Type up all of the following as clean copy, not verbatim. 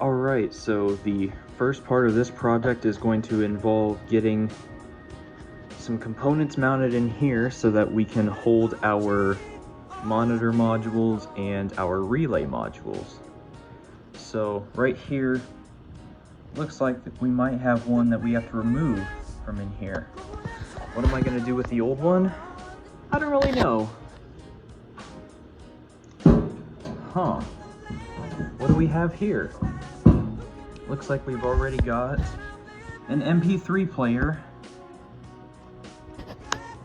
Alright, so the first part of this project is going to involve getting some components mounted in here so that we can hold our monitor modules and our relay modules. So right here, looks like we might have one that we have to remove from in here. What am I going to do with the old one? I don't really know. Huh. What do we have here? Looks like we've already got an MP3 player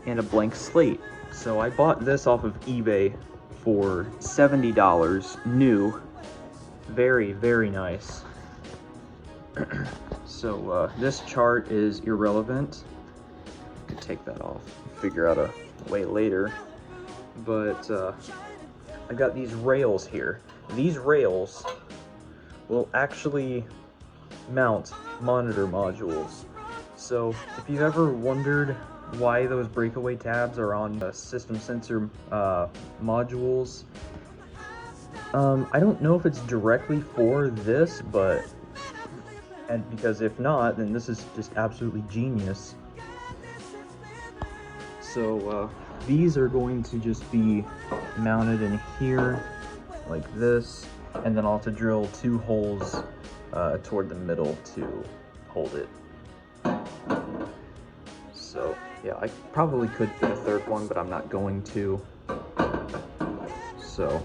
and a blank slate. So I bought this off of eBay for $70 new. Very, very nice. So this chart is irrelevant. I could take that off, figure out a way later. But I got these rails here. These rails will actually mount monitor modules. So if you've ever wondered why those breakaway tabs are on system sensor modules, I don't know if it's directly for this, but because if not, then this is just absolutely genius. So these are going to just be mounted in here like this, and then I'll have to drill 2 holes toward the middle to hold it. So yeah, I probably could fit a 3rd one, but I'm not going to. So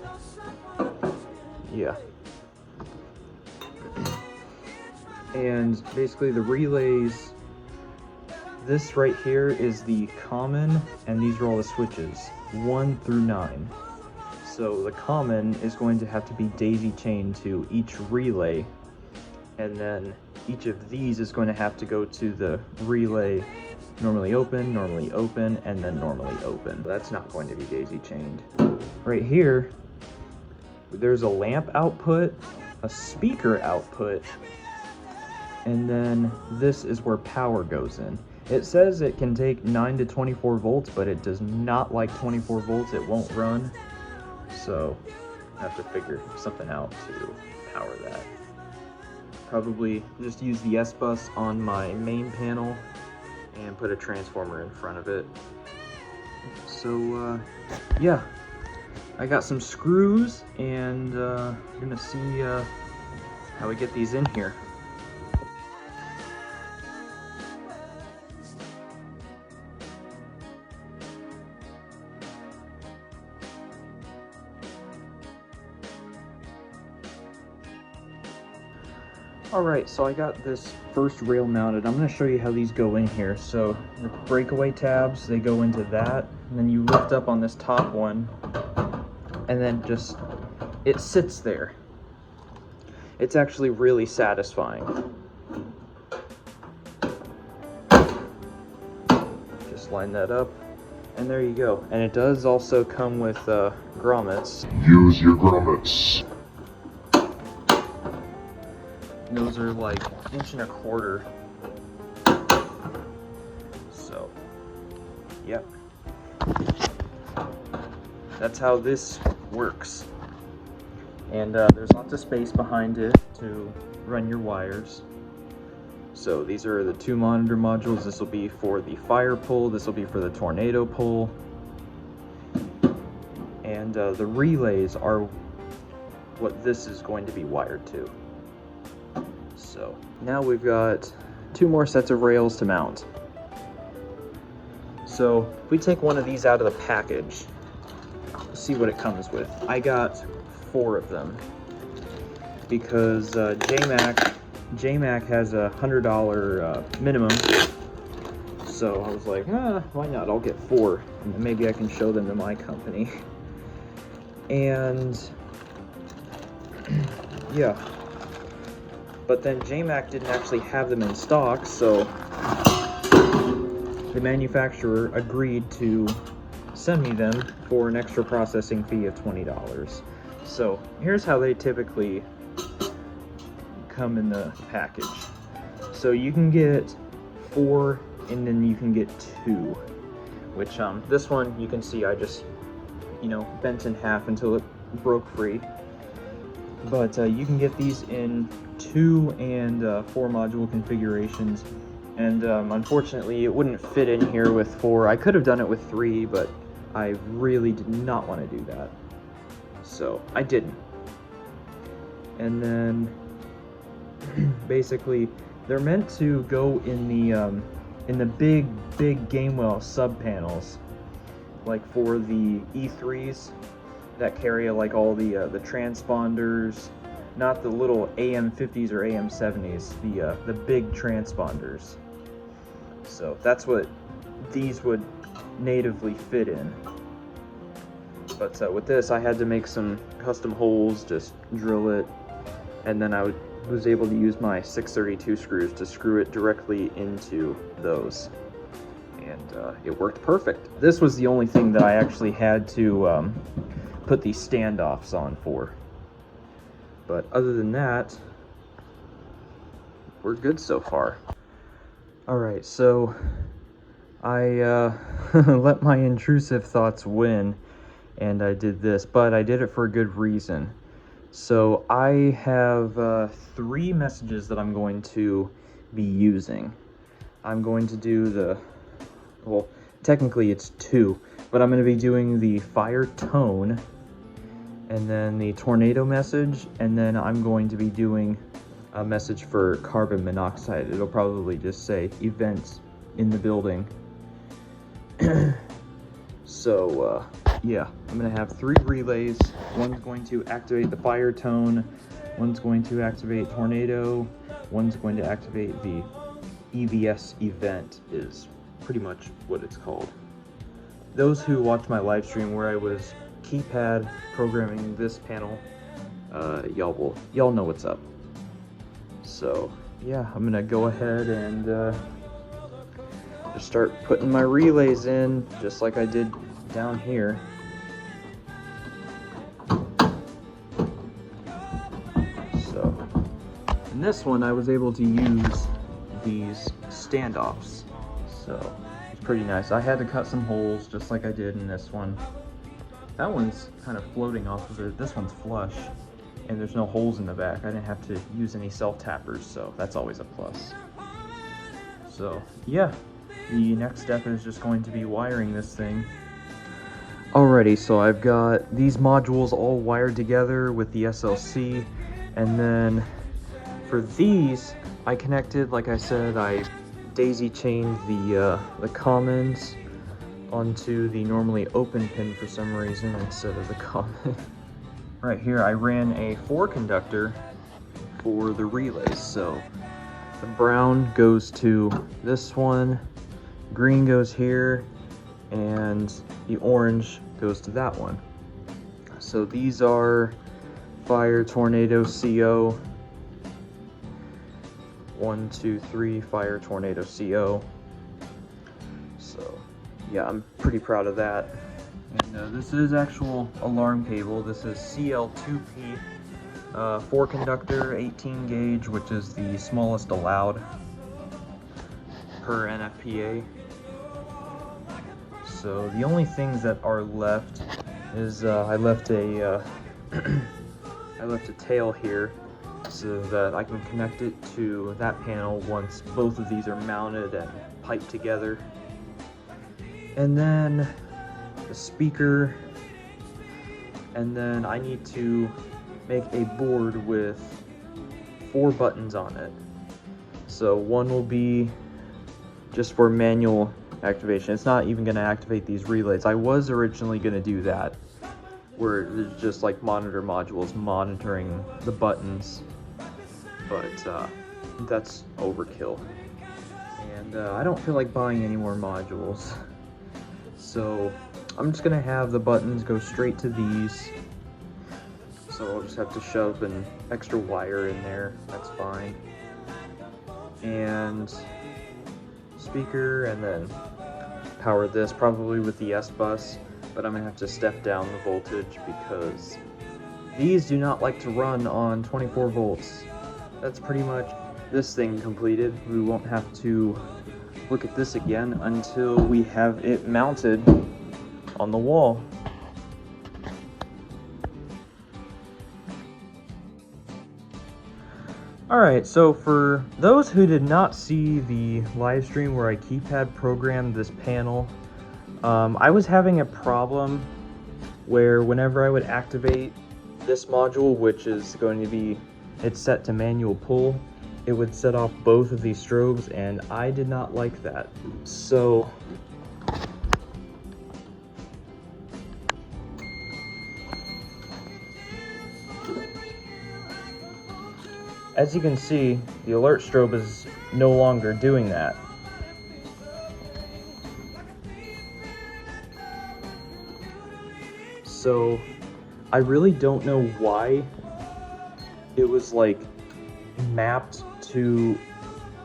yeah. And basically the relays, this right here is the common, and these are all the switches, 1 through 9. So the common is going to have to be daisy chained to each relay, and then each of these is going to have to go to the relay normally open, and then normally open. That's not going to be daisy chained. Right here, there's a lamp output, a speaker output, and then this is where power goes in. It says it can take 9 to 24 volts, but it does not like 24 volts. It won't run. So I have to figure something out to power that. Probably just use the S-bus on my main panel and put a transformer in front of it. So yeah, I got some screws, and we're gonna see how we get these in here. Alright, so I got this first rail mounted. I'm going to show you how these go in here. So the breakaway tabs, they go into that, and then you lift up on this top one, and then just, it sits there. It's actually really satisfying. Just line that up, and there you go. And it does also come with grommets. Use your grommets. Those are like 1.25 inches. So, yep. That's how this works. And there's lots of space behind it to run your wires. So these are the 2 monitor modules. This will be for the fire pole. This will be for the tornado pole. And the relays are what this is going to be wired to. So now we've got 2 more sets of rails to mount. So if we take one of these out of the package, see what it comes with. I got 4 of them because JMac has a $100 minimum. So I was like, why not? I'll get 4, and then maybe I can show them to my company. And yeah. But then JMac didn't actually have them in stock, so the manufacturer agreed to send me them for an extra processing fee of $20. So here's how they typically come in the package. So you can get 4, and then you can get 2, which this one you can see I just bent in half until it broke free. but you can get these in 2 and 4 module configurations, and unfortunately it wouldn't fit in here with 4. I could have done it with 3, but I really did not want to do that, so I didn't. And then basically they're meant to go in the big Gamewell sub panels, like for the E3s that carry like all the transponders, not the little AM50s or AM70s, the big transponders. So that's what these would natively fit in. But with this, I had to make some custom holes, just drill it, and then I was able to use my 632 screws to screw it directly into those. And it worked perfect. This was the only thing that I actually had to put these standoffs on for. But other than that, we're good so far. Alright, so I let my intrusive thoughts win, and I did this, but I did it for a good reason. So I have 3 messages that I'm going to be using. I'm going to do well, technically it's 2, but I'm going to be doing the fire tone, and then the tornado message, and then I'm going to be doing a message for carbon monoxide. It'll probably just say events in the building. So yeah, I'm gonna have 3 relays. One's going to activate the fire tone, one's going to activate tornado, one's going to activate the EVS event, is pretty much what it's called. Those who watched my live stream where I was keypad programming this panel, y'all know what's up. So yeah, I'm gonna go ahead and just start putting my relays in, just like I did down here. So in this one I was able to use these standoffs, so it's pretty nice. I had to cut some holes just like I did in this one. That one's kind of floating off of it. This one's flush, and there's no holes in the back. I didn't have to use any self-tappers, so that's always a plus. So yeah, the next step is just going to be wiring this thing. Alrighty, so I've got these modules all wired together with the SLC, and then for these, I connected, like I said, I daisy chained the commons onto the normally open pin for some reason instead of the common. Right here, I ran a 4 conductor for the relays, so the brown goes to this one, green goes here, and the orange goes to that one. So these are fire, tornado, CO. 1, 2, 3, fire, tornado, CO. So yeah, I'm pretty proud of that. And this is actual alarm cable. This is CL2P 4 conductor, 18 gauge, which is the smallest allowed per NFPA. So the only things that are left is I left a tail here so that I can connect it to that panel once both of these are mounted and piped together. And then the speaker, and then I need to make a board with 4 buttons on it. So one will be just for manual activation. It's not even going to activate these relays. I was originally going to do that, where there's just like monitor modules monitoring the buttons, but that's overkill, and I don't feel like buying any more modules. So I'm just gonna have the buttons go straight to these, so I'll just have to shove an extra wire in there, that's fine, and speaker, and then power this probably with the S-bus, but I'm gonna have to step down the voltage because these do not like to run on 24 volts. That's pretty much this thing completed. We won't have to look at this again until we have it mounted on the wall. Alright, so for those who did not see the live stream where I keypad programmed this panel, I was having a problem where whenever I would activate this module, which is going to be, it's set to manual pull, it would set off both of these strobes, and I did not like that. So as you can see, the alert strobe is no longer doing that. So I really don't know why it was like mapped to,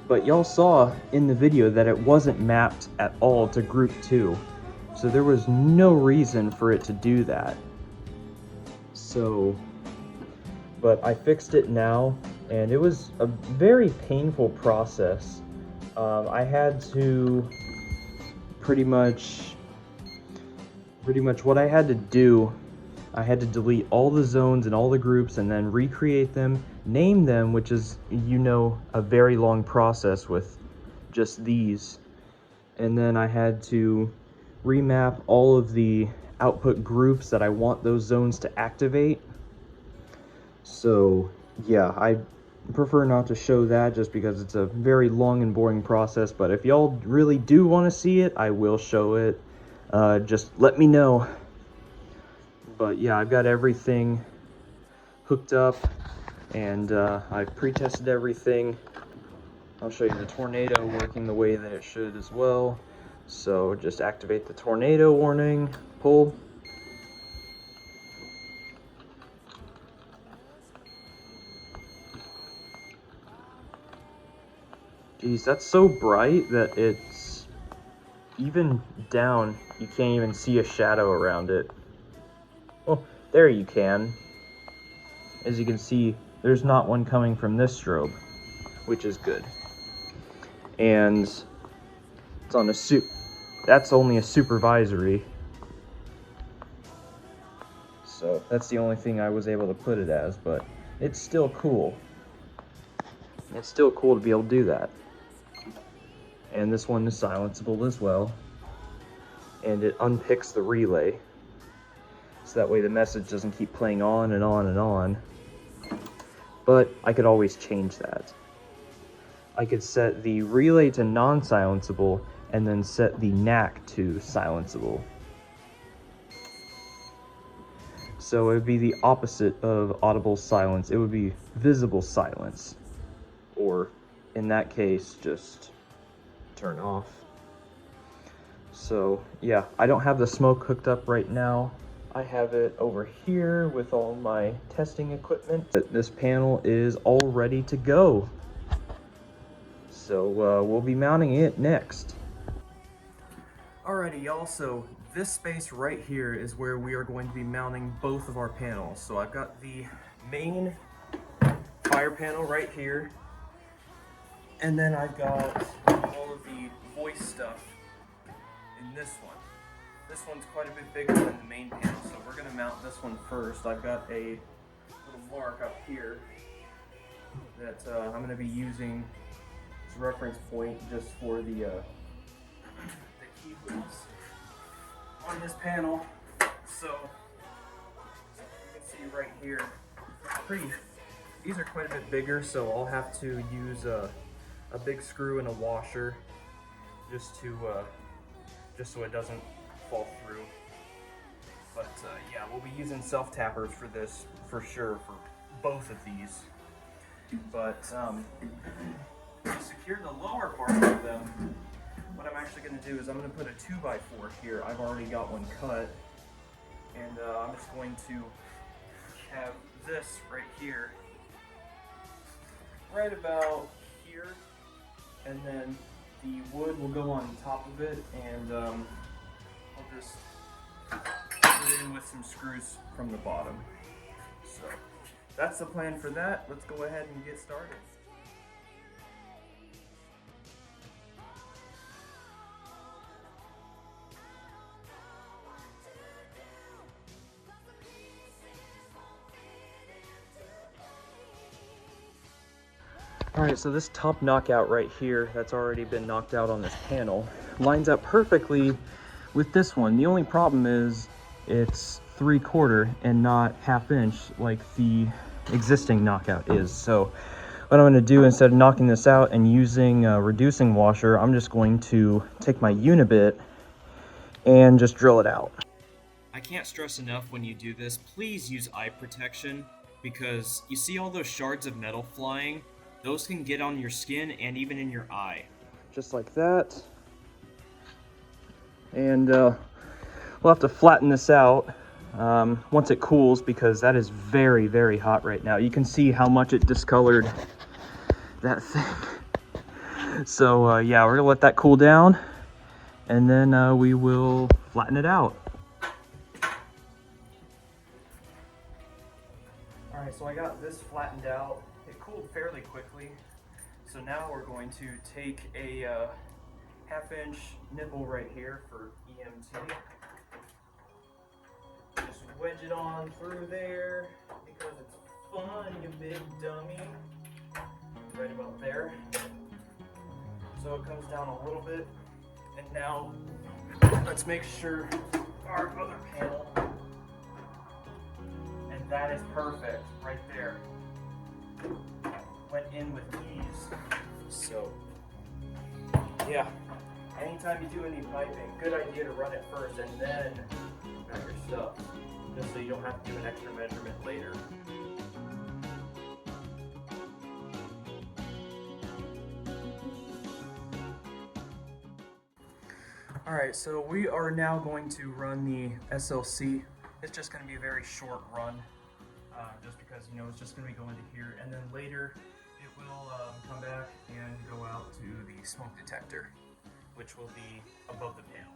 but y'all saw in the video that it wasn't mapped at all to group 2. So there was no reason for it to do that. So, but I fixed it now, and it was a very painful process. I had to pretty much what I had to do, I had to delete all the zones and all the groups and then recreate them, name them, which is, you know, a very long process with just these. And then I had to remap all of the output groups that I want those zones to activate. So yeah, I prefer not to show that just because it's a very long and boring process, but if y'all really do want to see it, I will show it. Just let me know. But yeah, I've got everything hooked up, and I've pre-tested everything. I'll show you the tornado working the way that it should as well. So just activate the tornado warning, pull. Geez, that's so bright that it's even down, you can't even see a shadow around it. Oh, there you can. As you can see, there's not one coming from this strobe, which is good. And it's on a that's only a supervisory. So that's the only thing I was able to put it as, but it's still cool. It's still cool to be able to do that. And this one is silenceable as well. And it unpicks the relay. So that way the message doesn't keep playing on and on and on. But I could always change that. I could set the relay to non-silenceable and then set the NAC to silenceable. So it would be the opposite of audible silence. It would be visible silence. Or in that case, just turn off. So yeah, I don't have the smoke hooked up right now. I have it over here with all my testing equipment. This panel is all ready to go. So we'll be mounting it next. Alrighty y'all, so this space right here is where we are going to be mounting both of our panels. So I've got the main fire panel right here, and then I've got all of the voice stuff in this one. This one's quite a bit bigger than the main panel, so we're going to mount this one first. I've got a little mark up here that I'm going to be using as a reference point just for the key loops on this panel. So you can see right here, these are quite a bit bigger, so I'll have to use a big screw and a washer just so it doesn't fall through. But yeah, we'll be using self-tappers for this for sure for both of these. But to secure the lower part of them, what I'm actually going to do is I'm going to put a 2x4 here. I've already got one cut, and I'm just going to have this right here, right about here, and then the wood will go on top of it, and I'll just put it in with some screws from the bottom. So that's the plan for that. Let's go ahead and get started. All right, so this top knockout right here that's already been knocked out on this panel lines up perfectly with this one. The only problem is it's 3/4 and not 1/2 inch like the existing knockout is. So what I'm going to do, instead of knocking this out and using a reducing washer, I'm just going to take my unibit and just drill it out. I can't stress enough, when you do this, please use eye protection, because you see all those shards of metal flying? Those can get on your skin and even in your eye. Just like that. And we'll have to flatten this out once it cools, because that is very, very hot right now. You can see how much it discolored that thing. So yeah, we're gonna let that cool down, and then we will flatten it out. All right, so I got this flattened out. It cooled fairly quickly. So now we're going to take a 1/2 inch nipple right here for EMT. Just wedge it on through there because it's fun, you big dummy. Right about there. So it comes down a little bit. And now let's make sure our other panel, and that is perfect right there. Went in with ease. So yeah, anytime you do any piping, good idea to run it first and then cut your stuff, just so you don't have to do an extra measurement later. Alright, so we are now going to run the SLC. It's just going to be a very short run, just because, you know, it's just going to be going to here, and then later it will come back and go out to the smoke detector, which will be above the panel.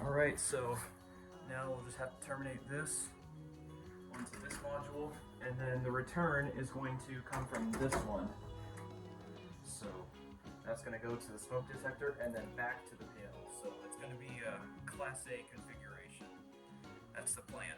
Alright, so now we'll just have to terminate this onto this module, and then the return is going to come from this one. So that's going to go to the smoke detector and then back to the panel. So it's going to be a Class A configuration. That's the plan.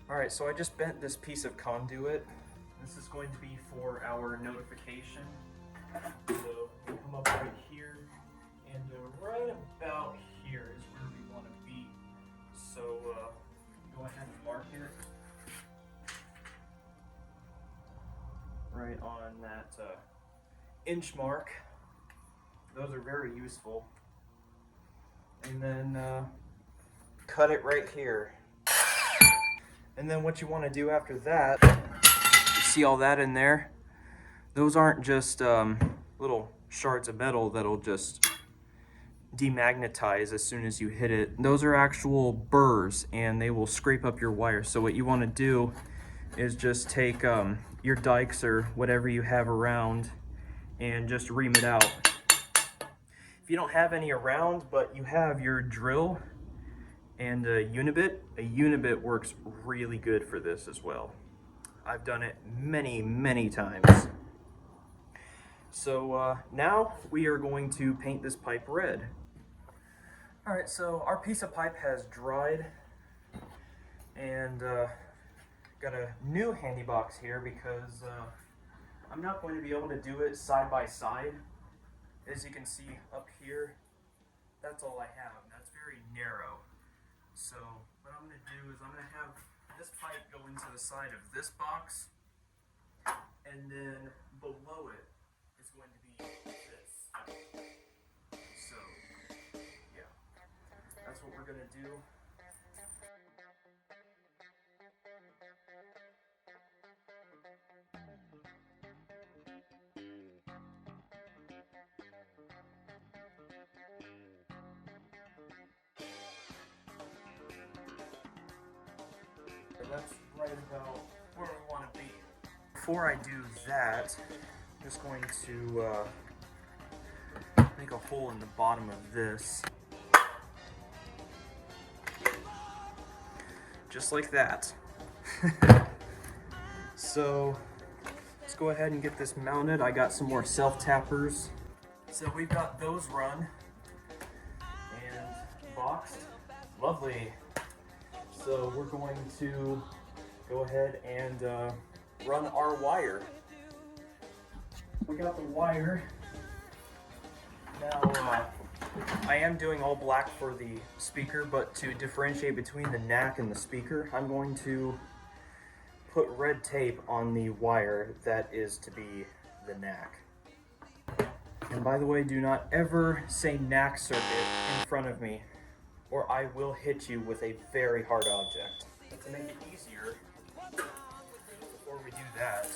Alright, so I just bent this piece of conduit. This is going to be for our notification. So we come up right here, and right about here is where we want to be. So go ahead and mark it right on that inch mark. Those are very useful. And then cut it right here. And then what you want to do after that, you see all that in there? Those aren't just little shards of metal that'll just demagnetize as soon as you hit it. Those are actual burrs, and they will scrape up your wire. So what you want to do is just take your dikes or whatever you have around and just ream it out. If you don't have any around, but you have your drill and a unibit works really good for this as well. I've done it many, many times. So now we are going to paint this pipe red. Alright, so our piece of pipe has dried, and got a new handy box here because I'm not going to be able to do it side by side. As you can see up here, that's all I have. That's very narrow. So what I'm going to do is I'm going to have this pipe go into the side of this box, and then below it is going to be this. So yeah, that's what we're going to do. That's right about where we want to be. Before I do that, I'm just going to make a hole in the bottom of this. Just like that. So let's go ahead and get this mounted. I got some more self-tappers. So we've got those run and boxed. Lovely. So we're going to go ahead and run our wire. We got the wire. Now I am doing all black for the speaker, but to differentiate between the NAC and the speaker, I'm going to put red tape on the wire that is to be the NAC. And by the way, do not ever say NAC circuit in front of me, or I will hit you with a very hard object. But to make it easier, before we do that,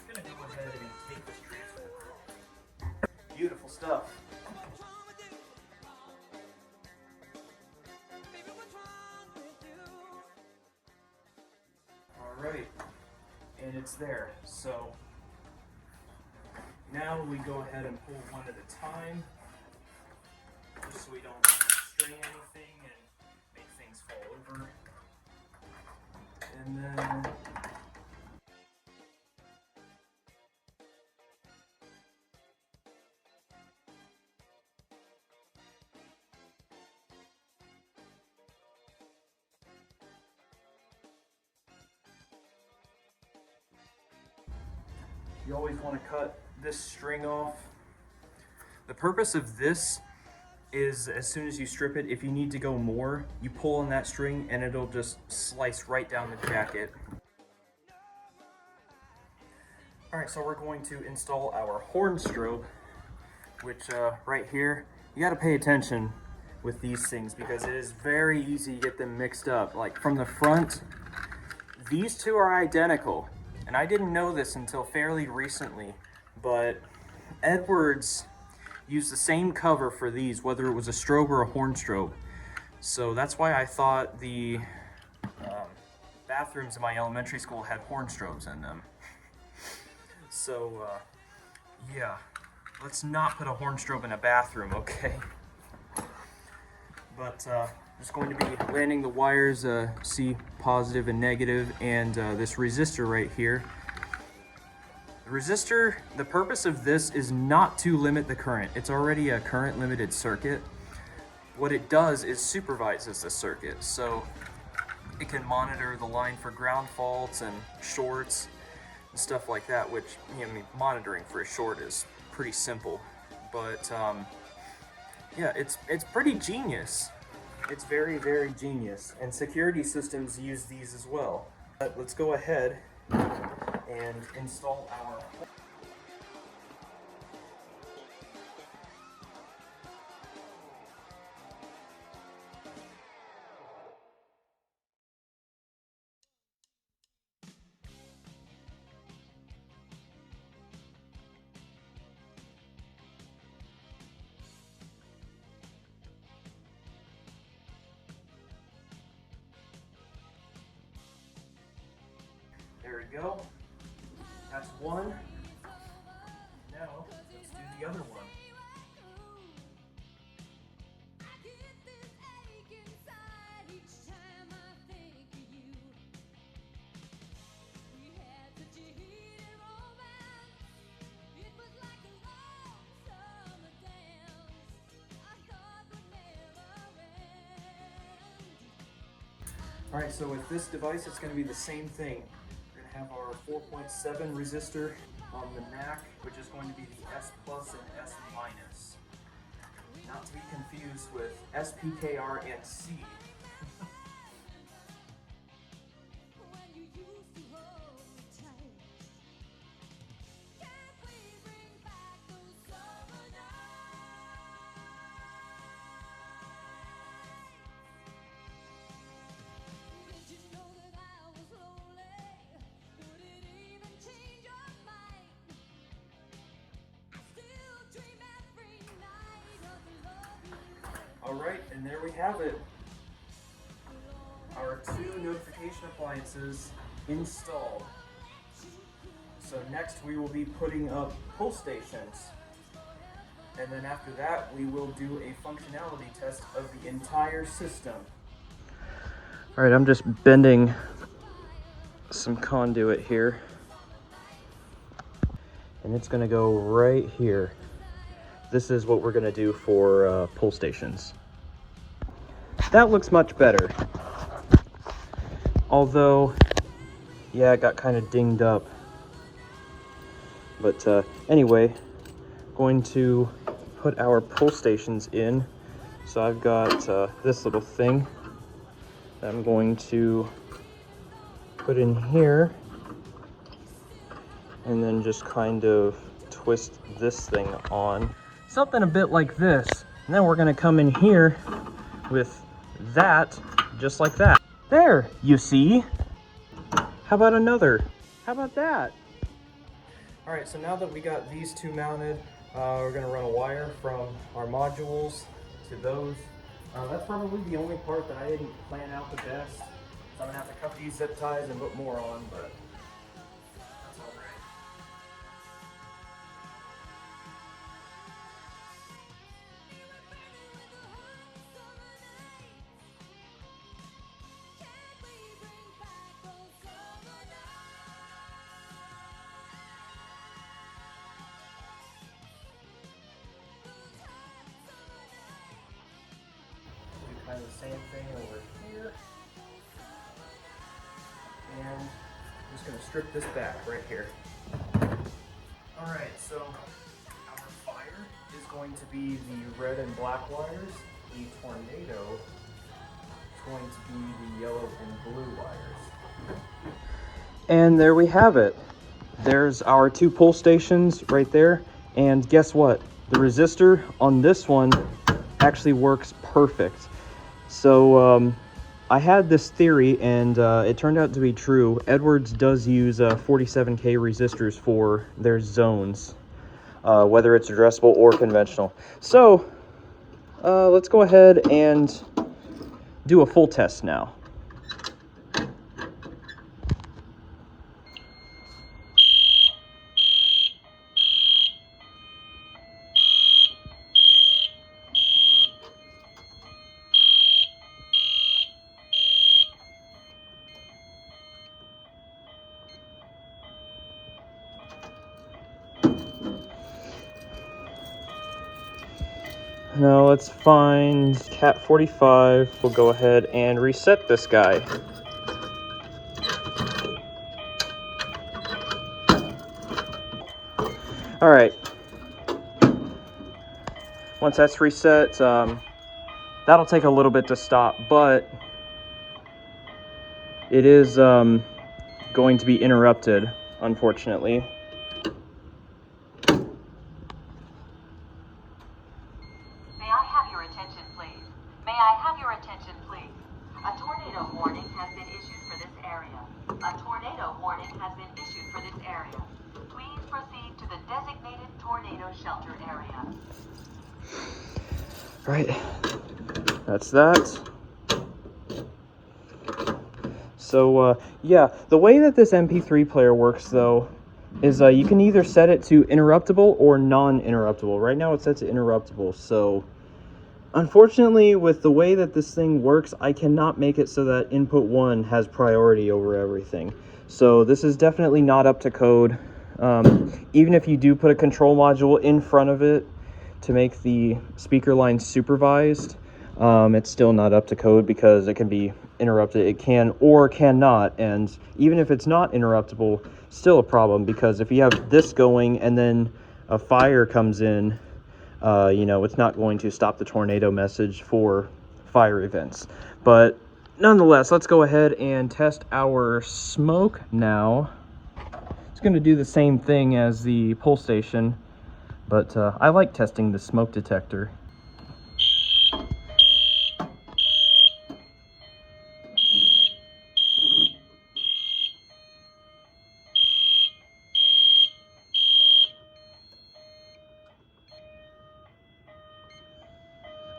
I'm gonna go ahead and take this transfer. Beautiful stuff. Alright, and it's there. So now we go ahead and pull one at a time, just so we don't strain anything and make things fall over. And then you always want to cut this string off. The purpose of this is as soon as you strip it, if you need to go more, you pull on that string and it'll just slice right down the jacket. Alright, so we're going to install our horn strobe, which right here, you gotta pay attention with these things because it is very easy to get them mixed up. Like from the front, these two are identical. And I didn't know this until fairly recently, but Edwards used the same cover for these, whether it was a strobe or a horn strobe. So that's why I thought the bathrooms in my elementary school had horn strobes in them. So yeah, let's not put a horn strobe in a bathroom, okay? But just going to be landing the wires, C positive and negative, and this resistor right here. The resistor, the purpose of this is not to limit the current. It's already a current limited circuit. What it does is supervises the circuit. So it can monitor the line for ground faults and shorts and stuff like that, which, I mean, monitoring for a short is pretty simple. But yeah, it's pretty genius. It's very, very genius, and security systems use these as well. But let's go ahead and install our... There we go. That's one. Now, let's do the other one. Alright, so with this device, it's going to be the same thing. We're going to have our 4.7 resistor on the NAC, which is going to be the S plus and S minus. Not to be confused with SPKR and C. Alright, and there we have it. Our 2 notification appliances installed. So next we will be putting up pull stations. And then after that we will do a functionality test of the entire system. Alright, I'm just bending some conduit here. And it's going to go right here. This is what we're going to do for pull stations. That looks much better. Although, yeah, it got kind of dinged up. But anyway, going to put our pull stations in. So I've got this little thing that I'm going to put in here. And then just kind of twist this thing on. Something a bit like this. And then we're going to come in here with that, just like that. There, you see? How about another? How about that? Alright, so now that we got these 2 mounted, we're going to run a wire from our modules to those. That's probably the only part that I didn't plan out the best. So I'm going to have to cut these zip ties and put more on, but that's alright. Kind of the same thing over here. And I'm just going to strip this back right here. Alright, so our fire is going to be the red and black wires. The tornado is going to be the yellow and blue wires. And there we have it. There's our 2 pull stations right there. And guess what? The resistor on this one actually works perfect. So I had this theory, and it turned out to be true. Edwards does use 47K resistors for their zones, whether it's addressable or conventional. So let's go ahead and do a full test now. Now let's find Cat 45. We'll go ahead and reset this guy. All right. Once that's reset, that'll take a little bit to stop, but it is going to be interrupted, unfortunately. Right, that's that. So yeah, the way that this MP3 player works though is you can either set it to interruptible or non-interruptible. Right now it's set to interruptible, so unfortunately with the way that this thing works, I cannot make it so that input 1 has priority over everything. So this is definitely not up to code. Even if you do put a control module in front of it to make the speaker line supervised, It's still not up to code because it can be interrupted. It can or cannot, and even if it's not interruptible, still a problem, because if you have this going and then a fire comes in, it's not going to stop the tornado message for fire events. But nonetheless, let's go ahead and test our smoke now. It's going to do the same thing as the pull station, but I like testing the smoke detector.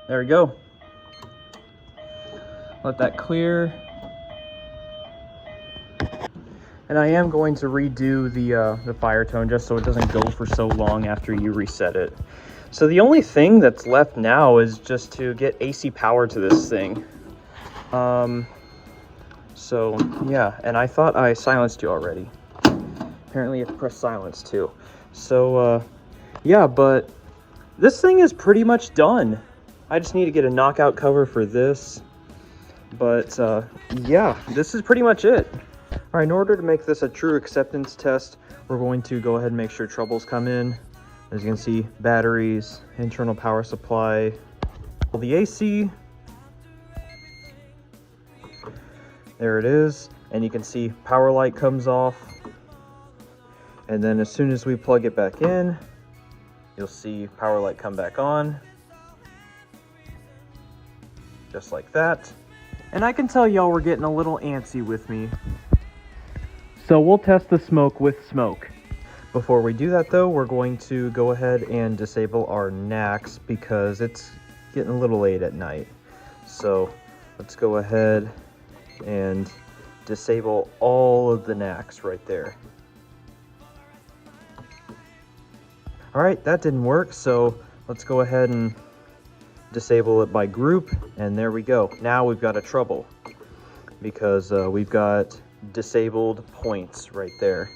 There we go. Let that clear. And I am going to redo the fire tone just so it doesn't go for so long after you reset it. So the only thing that's left now is just to get AC power to this thing. So yeah, and I thought I silenced you already. Apparently you have to press silence too. So yeah, but this thing is pretty much done. I just need to get a knockout cover for this. But yeah, this is pretty much it. All right, in order to make this a true acceptance test, we're going to go ahead and make sure troubles come in. As you can see, batteries, internal power supply, the AC. There it is. And you can see power light comes off. And then as soon as we plug it back in, you'll see power light come back on. Just like that. And I can tell y'all were getting a little antsy with me. So we'll test the smoke with smoke. Before we do that though, we're going to go ahead and disable our knacks because it's getting a little late at night. So let's go ahead and disable all of the knacks right there. All right, that didn't work, so let's go ahead and disable it by group, and there we go. Now we've got a trouble because we've got disabled points right there.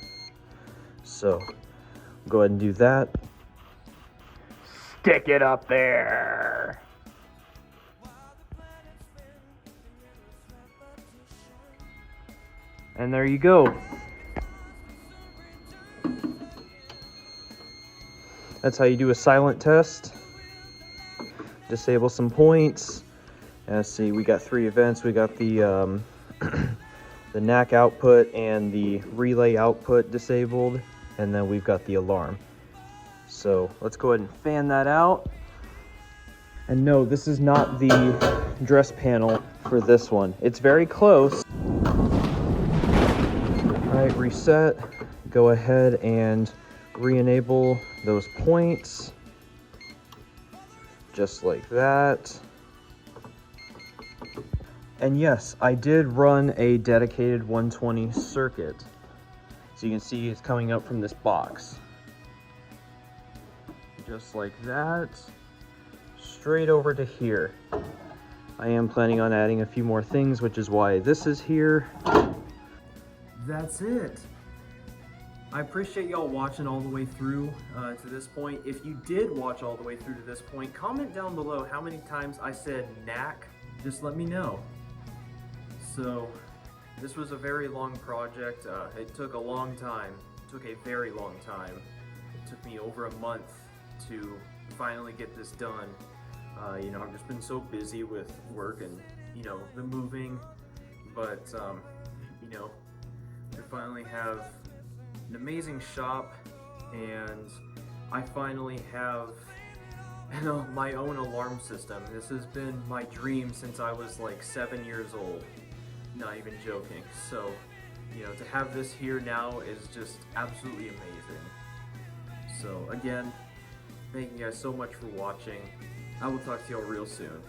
So go ahead and do that. Stick it up there. And there you go. That's how you do a silent test. Disable some points. Let's see, we got 3 events. We got the the NAC output and the relay output disabled, and then we've got the alarm. So let's go ahead and fan that out. And no, this is not the dress panel for this one. It's very close. All right, reset. Go ahead and re-enable those points. Just like that. And yes, I did run a dedicated 120 circuit. So you can see it's coming up from this box. Just like that. Straight over to here. I am planning on adding a few more things, which is why this is here. That's it. I appreciate y'all watching all the way through to this point. If you did watch all the way through to this point, comment down below how many times I said knack. Just let me know. So this was a very long project. It took a long time. It took a very long time. It took me over a month to finally get this done. I've just been so busy with work and, the moving, but, we finally have an amazing shop, and I finally have my own alarm system. This has been my dream since I was like 7 years old. Not even joking. So, to have this here now is just absolutely amazing. So again, thank you guys so much for watching. I will talk to y'all real soon.